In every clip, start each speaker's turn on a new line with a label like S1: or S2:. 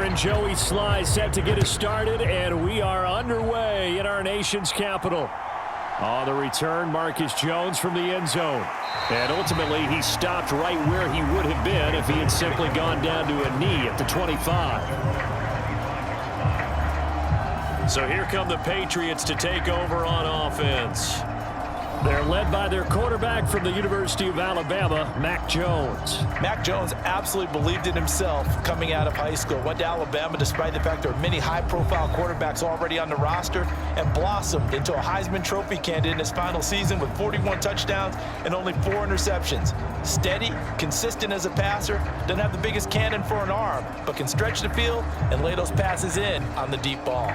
S1: And Joey Sly set to get us started, and we are underway in our nation's capital. On the return, Marcus Jones from the end zone. And ultimately, he stopped right where he would have been if he had simply gone down to a knee at the 25. So here come the Patriots to take over on offense. They're led by their quarterback from the University of Alabama, Mac Jones.
S2: Mac Jones absolutely believed in himself coming out of high school. Went to Alabama despite the fact there are many high-profile quarterbacks already on the roster, and blossomed into a Heisman Trophy candidate in his final season with 41 touchdowns and only 4 interceptions. Steady, consistent as a passer, doesn't have the biggest cannon for an arm, but can stretch the field and lay those passes in on the deep ball.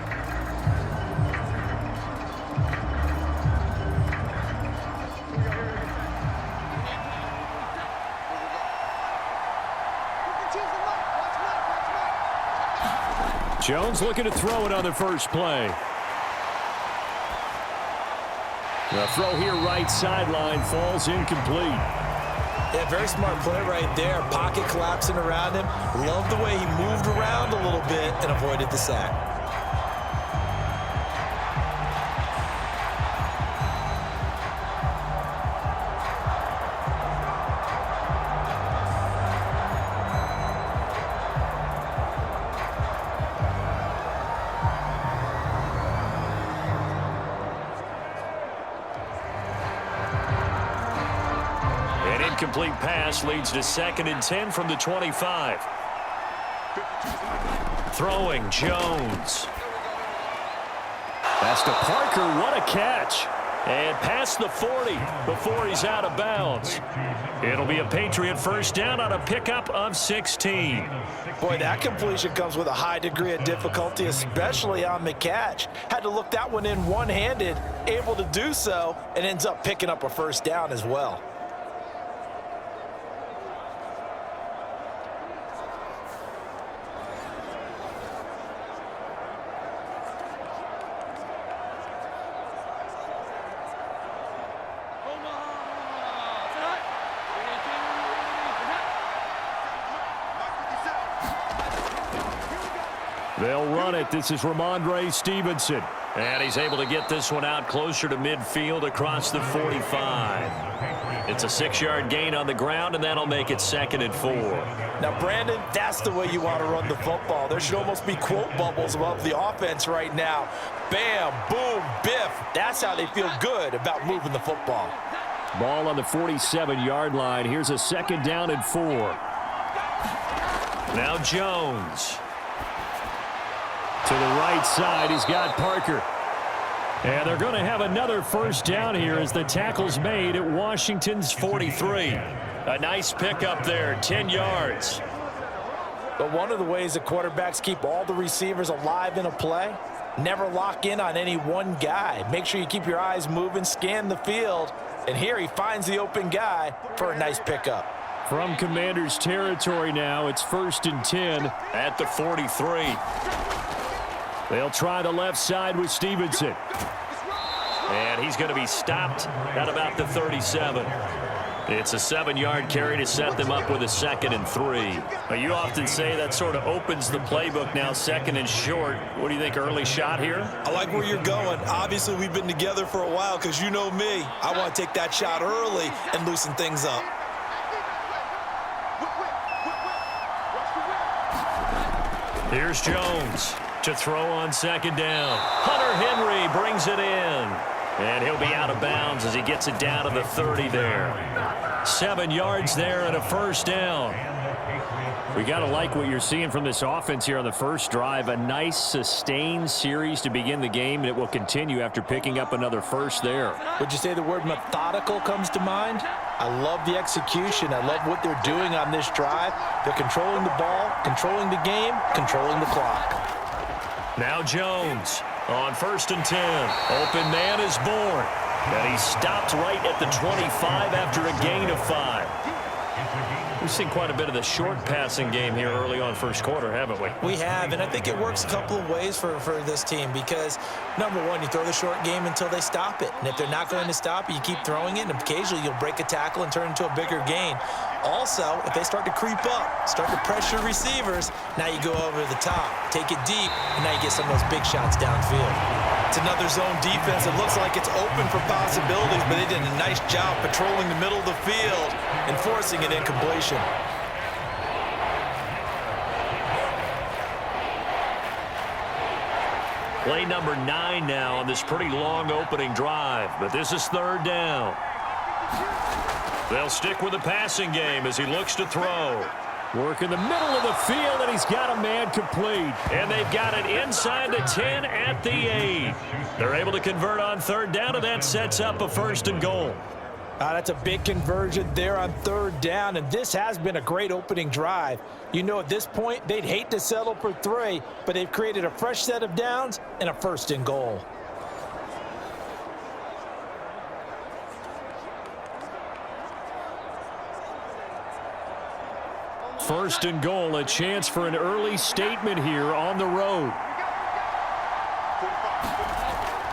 S1: Jones looking to throw it on the first play. The throw here right sideline falls incomplete.
S2: Yeah, very smart play right there. Pocket collapsing around him. Love the way he moved around a little bit and avoided the sack.
S1: Incomplete pass leads to 2nd and 10 from the 25. Throwing Jones. Pass to Parker. What a catch. And past the 40 before he's out of bounds. It'll be a Patriot first down on a pickup of 16.
S2: Boy, that completion comes with a high degree of difficulty, especially on the catch. Had to look that one in one-handed, able to do so, and ends up picking up a first down as well.
S1: They'll run it. This is Ramondre Stevenson. And he's able to get this one out closer to midfield across the 45. It's a 6-yard gain on the ground, and that'll make it 2nd and 4.
S2: Now, Brandon, that's the way you want to run the football. There should almost be quote bubbles above the offense right now. Bam, boom, biff. That's how they feel good about moving the football.
S1: Ball on the 47-yard line. Here's a 2nd down and 4. Now Jones. To the right side, he's got Parker. And they're going to have another first down here as the tackle's made at Washington's 43. A nice pickup there, 10 yards.
S2: But one of the ways the quarterbacks keep all the receivers alive in a play, never lock in on any one guy. Make sure you keep your eyes moving, scan the field. And here he finds the open guy for a nice pickup.
S1: From Commander's territory now, it's 1st and 10 at the 43. They'll try the left side with Stevenson. And he's going to be stopped at about the 37. It's a 7-yard carry to set them up with a 2nd and 3. But you often say that sort of opens the playbook now, 2nd and short. What do you think, early shot here?
S2: I like where you're going. Obviously, we've been together for a while because you know me. I want to take that shot early and loosen things up.
S1: Here's Jones to throw on 2nd down. Hunter Henry brings it in. And he'll be out of bounds as he gets it down to the 30 there. 7 yards there and a first down. We got to like what you're seeing from this offense here on the first drive. A nice sustained series to begin the game, and it will continue after picking up another first there.
S2: Would you say the word methodical comes to mind? I love the execution. I love what they're doing on this drive. They're controlling the ball, controlling the game, controlling the clock.
S1: Now Jones on 1st and 10. Open man is born. And he stopped right at the 25 after a gain of 5. We've seen quite a bit of the short passing game here early on first quarter, haven't we?
S2: We have, and I think it works a couple of ways for this team because, number one, you throw the short game until they stop it. And if they're not going to stop it, you keep throwing it, and occasionally you'll break a tackle and turn it into a bigger gain. Also, if they start to creep up, start to pressure receivers, now you go over the top, take it deep, and now you get some of those big shots downfield. It's another zone defense. It looks like it's open for possibilities, but they did a nice job patrolling the middle of the field and forcing an incompletion.
S1: Play number 9 now on this pretty long opening drive, but this is third down. They'll stick with the passing game as he looks to throw. Work in the middle of the field, and he's got a man complete. And they've got it inside the 10 at the 8. They're able to convert on third down, and that sets up a 1st and goal.
S2: That's a big conversion there on third down, and this has been a great opening drive. You know, at this point, they'd hate to settle for 3, but they've created a fresh set of downs and a 1st and goal.
S1: First and goal, a chance for an early statement here on the road.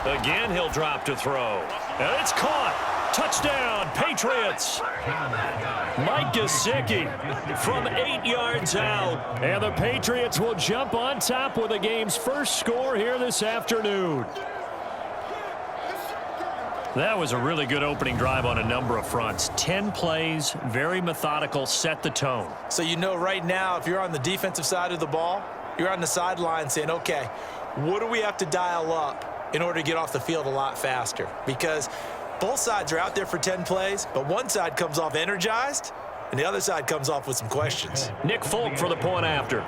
S1: Again, he'll drop to throw. And it's caught. Touchdown, Patriots. Mike Gesicki from 8 yards out. And the Patriots will jump on top with the game's first score here this afternoon. That was a really good opening drive on a number of fronts. 10 plays, very methodical, set the tone.
S2: So you know right now, if you're on the defensive side of the ball, you're on the sideline saying, okay, what do we have to dial up in order to get off the field a lot faster? Because both sides are out there for 10 plays, but one side comes off energized, and the other side comes off with some questions.
S1: Nick Folk for the point after.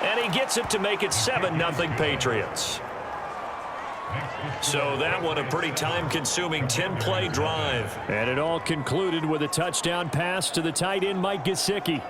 S1: And he gets it to make it 7-0 Patriots. So that one a pretty time-consuming 10-play drive. And it all concluded with a touchdown pass to the tight end Mike Gesicki.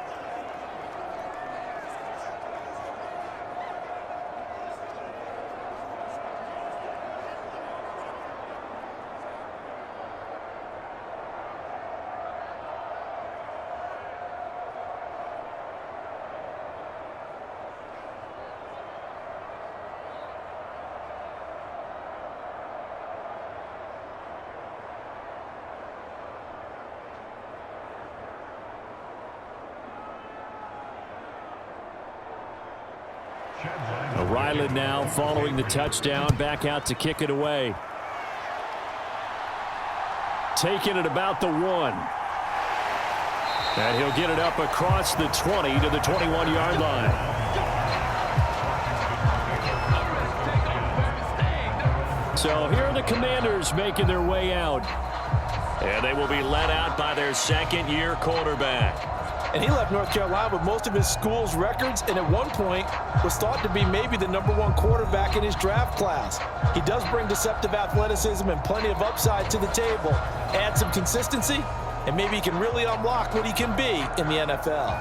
S1: Ryland now following the touchdown, back out to kick it away. Taking it about the 1. And he'll get it up across the 20 to the 21-yard line. So here are the Commanders making their way out. And they will be led out by their second-year quarterback.
S2: And he left North Carolina with most of his school's records, and at one point was thought to be maybe the #1 quarterback in his draft class. He does bring deceptive athleticism and plenty of upside to the table. Add some consistency, and maybe he can really unlock what he can be in the NFL.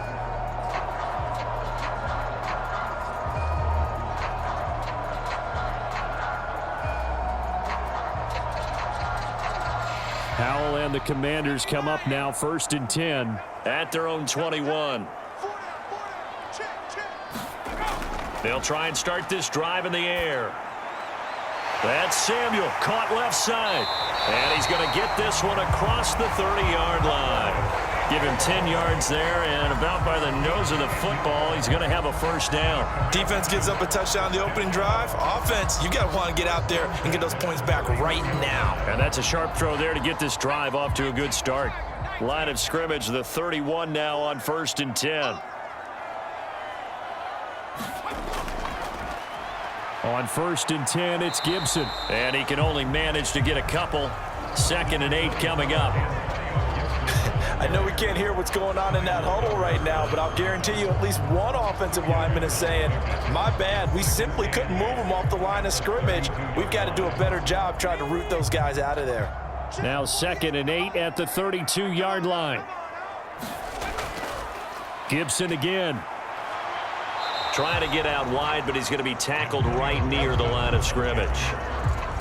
S1: Howell and the Commanders come up now 1st and 10 at their own 21. They'll try and start this drive in the air. That's Samuel, caught left side. And he's going to get this one across the 30-yard line. Give him 10 yards there, and about by the nose of the football, he's going to have a 1st down.
S2: Defense gives up a touchdown the opening drive. Offense, you got to want to get out there and get those points back right now.
S1: And that's a sharp throw there to get this drive off to a good start. Line of scrimmage, the 31 now on 1st and 10. On 1st and 10, it's Gibson. And he can only manage to get a couple. 2nd and 8 coming up.
S2: I know we can't hear what's going on in that huddle right now, but I'll guarantee you at least one offensive lineman is saying, my bad, we simply couldn't move them off the line of scrimmage. We've got to do a better job trying to root those guys out of there.
S1: Now 2nd and 8 at the 32-yard line. Gibson again. Trying to get out wide, but he's going to be tackled right near the line of scrimmage.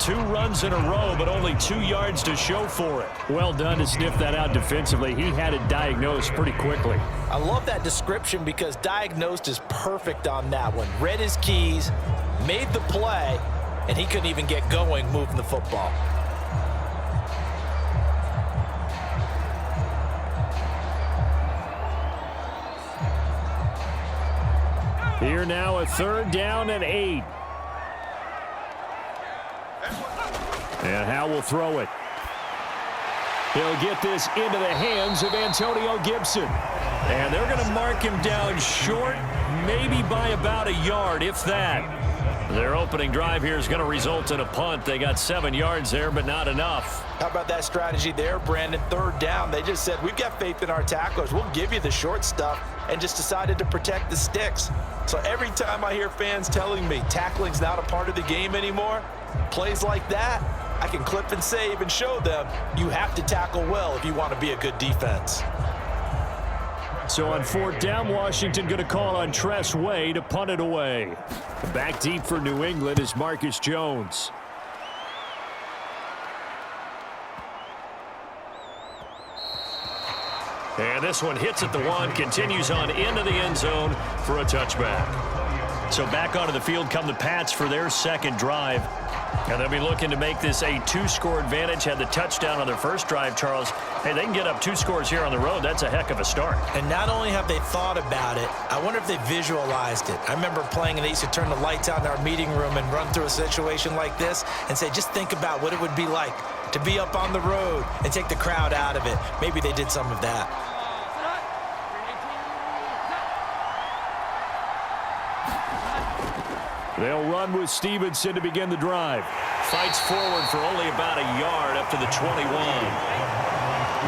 S1: 2 runs in a row, but only 2 yards to show for it. Well done to sniff that out defensively. He had it diagnosed pretty quickly.
S2: I love that description because diagnosed is perfect on that one. Read his keys, made the play, and he couldn't even get going moving the football.
S1: Here now, a 3rd down and 8. And Howe will throw it. He'll get this into the hands of Antonio Gibson. And they're going to mark him down short, maybe by about a yard, if that. Their opening drive here is going to result in a punt. They got 7 yards there, but not enough.
S2: How about that strategy there, Brandon? 3rd down. They just said, we've got faith in our tacklers. We'll give you the short stuff, and just decided to protect the sticks. So every time I hear fans telling me tackling's not a part of the game anymore, plays like that, I can clip and save and show them you have to tackle well if you want to be a good defense.
S1: So on 4th down, Washington going to call on Tress Way to punt it away. Back deep for New England is Marcus Jones. And this one hits at the 1, continues on into the end zone for a touchback. So back onto the field come the Pats for their 2nd drive. And they'll be looking to make this a 2-score advantage. Had the touchdown on their first drive, Charles. Hey, they can get up 2 scores here on the road. That's a heck of a start.
S2: And not only have they thought about it, I wonder if they visualized it. I remember playing and they used to turn the lights out in our meeting room and run through a situation like this and say, just think about what it would be like to be up on the road and take the crowd out of it. Maybe they did some of that.
S1: They'll run with Stevenson to begin the drive. Fights forward for only about a yard up to the 21.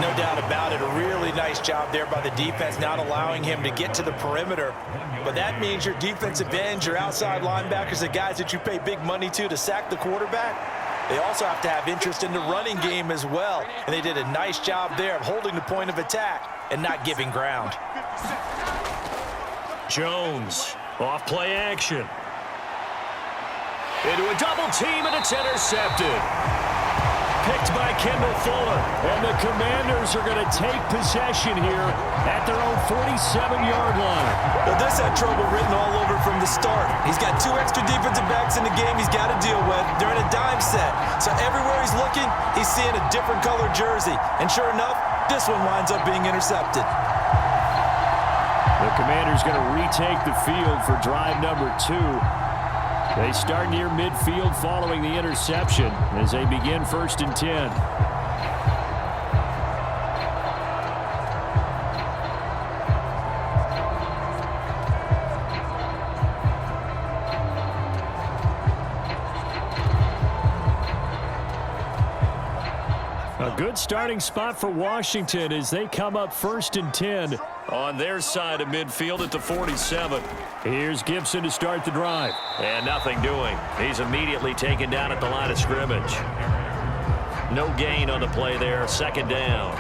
S2: No doubt about it. A really nice job there by the defense, not allowing him to get to the perimeter. But that means your defensive ends, your outside linebackers, the guys that you pay big money to sack the quarterback, they also have to have interest in the running game as well. And they did a nice job there of holding the point of attack and not giving ground.
S1: Jones, off play action. Into a double team, and it's intercepted. Picked by Kendall Fuller. And the Commanders are going to take possession here at their own 47-yard line.
S2: Well, this had trouble written all over from the start. He's got 2 extra defensive backs in the game he's got to deal with. They're in a dime set. So everywhere he's looking, he's seeing a different colored jersey. And sure enough, this one winds up being intercepted.
S1: The Commanders going to retake the field for drive number 2. They start near midfield following the interception as they begin 1st and 10. A good starting spot for Washington as they come up 1st and 10 on their side of midfield at the 47. Here's Gibson to start the drive. And nothing doing. He's immediately taken down at the line of scrimmage. No gain on the play there. 2nd down.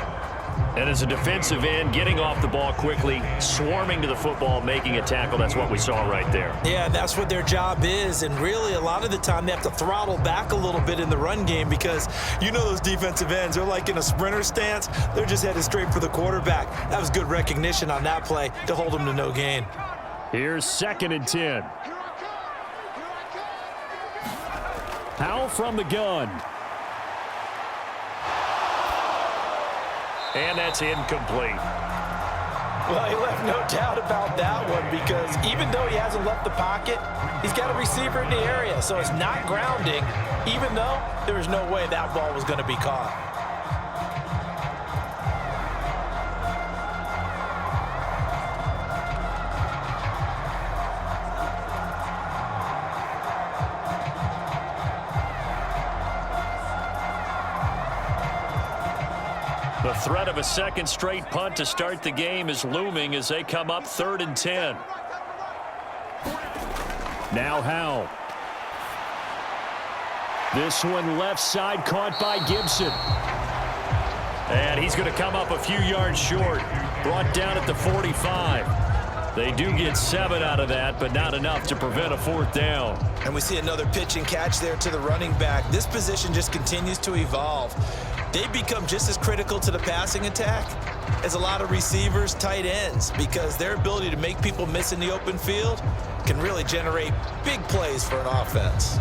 S1: And as a defensive end, getting off the ball quickly, swarming to the football, making a tackle. That's what we saw right there.
S2: Yeah, that's what their job is. And really, a lot of the time, they have to throttle back a little bit in the run game because you know those defensive ends, they're like in a sprinter stance. They're just headed straight for the quarterback. That was good recognition on that play to hold them to no gain.
S1: Here's 2nd and 10. Howe from the gun. And that's incomplete.
S2: Well, he left no doubt about that one because even though he hasn't left the pocket, he's got a receiver in the area. So it's not grounding, even though there was no way that ball was going to be caught.
S1: The threat of a 2nd straight punt to start the game is looming as they come up 3rd and 10. Now Howe. This one left side caught by Gibson. And he's going to come up a few yards short. Brought down at the 45. They do get 7 out of that, but not enough to prevent a 4th down.
S2: And we see another pitch and catch there to the running back. This position just continues to evolve. They become just as critical to the passing attack as a lot of receivers, tight ends, because their ability to make people miss in the open field can really generate big plays for an offense.